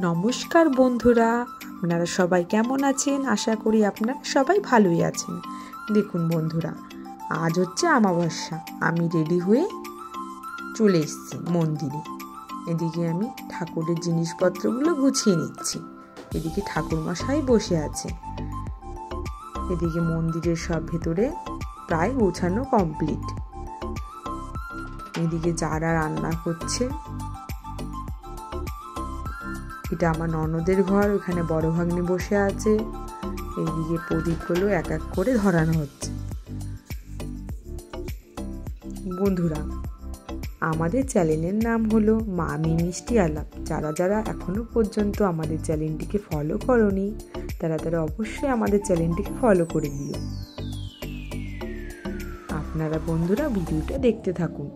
নমস্কার বন্ধুরা, আপনারা সবাই কেমন আছেন? আশা করি আপনারা সবাই ভালোই আছেন। দেখুন বন্ধুরা, আজ হচ্ছে অমাবস্যা। আমি রেডি হয়ে চলে এসেছি মন্দিরে। এদিকে আমি ঠাকুরের জিনিসপত্রগুলো গুছিয়ে নিচ্ছি। এদিকে ঠাকুরমশাই বসে আছে। এদিকে মন্দিরের সব ভেতরে প্রায় গোছানো কমপ্লিট। এদিকে যারা রান্না করছে, এটা আমার ননদের ঘর, ওখানে বড় ভাগ্নি বসে আছে। এইদিকে প্রদীপগুলো এক এক করে ধরানো হচ্ছে। বন্ধুরা, আমাদের চ্যানেলের নাম হলো মামি মিষ্টি আলাপ। যারা যারা এখনো পর্যন্ত আমাদের চ্যানেলটিকে ফলো করোনি, তারা অবশ্যই আমাদের চ্যানেলটিকে ফলো করে দিও। আপনারা বন্ধুরা ভিডিওটা দেখতে থাকুন।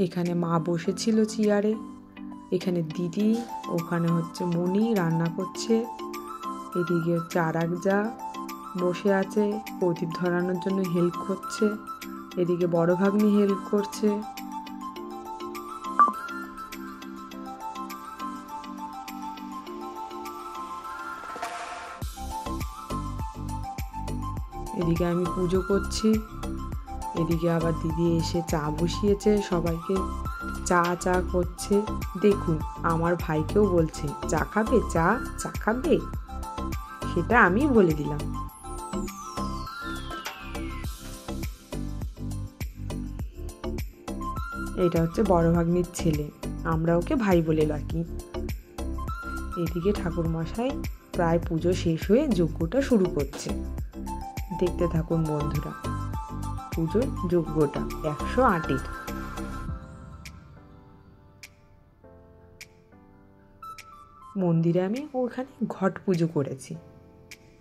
এখানে মা বসেছিল চেয়ারে, এখানে দিদি, ওখানে হচ্ছে মনি রান্না করছে। এদিকে হচ্ছে আরেকজা বসে আছে, প্রদীপ ধরানোর জন্য হেল্প করছে। এদিকে বড় ভাগ্নি হেল্প করছে। এদিকে আমি পুজো করছি। এদিকে আবার দিদি এসে চা বসিয়েছে, সবাইকে চা করছে। দেখুন, আমার ভাইকেও বলছে চা খাবে, চা খাবে, সেটা আমি বলে দিলাম। এটা হচ্ছে বড় ভাগ্নির ছেলে, আমরা ওকে ভাই বলে ডাকি। এদিকে ঠাকুর মশাই প্রায় পুজো শেষ হয়ে যজ্ঞটা শুরু করছে। দেখতে থাকুন বন্ধুরা, পুজোর যজ্ঞটা 108-এর। মন্দিরে আমি ওখানে ঘট পুজো করেছি,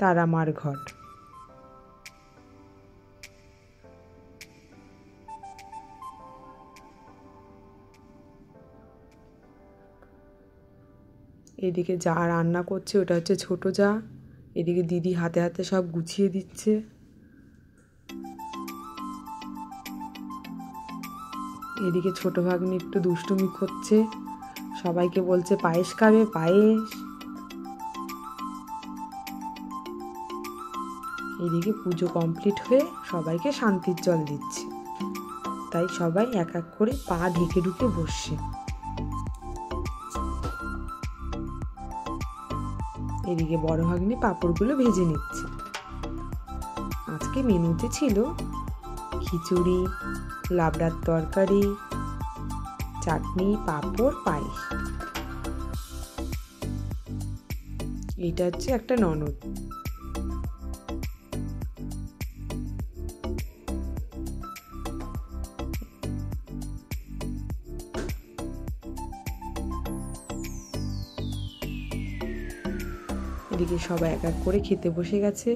তারা মার ঘট। এদিকে যা রান্না করছে ওটা হচ্ছে ছোট যা। এদিকে দিদি হাতে হাতে সব গুছিয়ে দিচ্ছে। এদিকে ছোট ভাগ্নি একটু দুষ্টুমি করছে, সবাইকে বলছে পায়েস খাবে, পায়েস। এদিকে পুজো কমপ্লিট হয়ে সবাইকে শান্তির জল দিচ্ছে, তাই সবাই এক এক করে পা ঢেকে ঢুকে বসছে। এদিকে বড় ভাগ্নি পাঁপড়গুলো ভেজে নিচ্ছে। আজকে মেনুতে ছিল খিচুড়ি, লাবড়ার তরকারি, চাটনি, পাঁপড়, পায়েস। এটা হচ্ছে একটা ননদ। এদিকে সবাই এক এক করে খেতে বসে গেছে।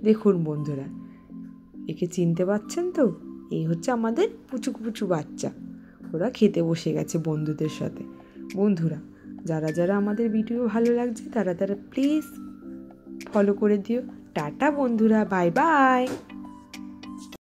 দেখুন বন্ধুরা, একে চিনতে পারছেন তো? এই হচ্ছে আমাদের পুচু পুচু বাচ্চা। ওরা খেতে বসে গেছে বন্ধুদের সাথে। বন্ধুরা, যারা যারা আমাদের ভিডিও ভালো লাগছে তারা প্লিজ ফলো করে দিও। টাটা বন্ধুরা, বাই বাই।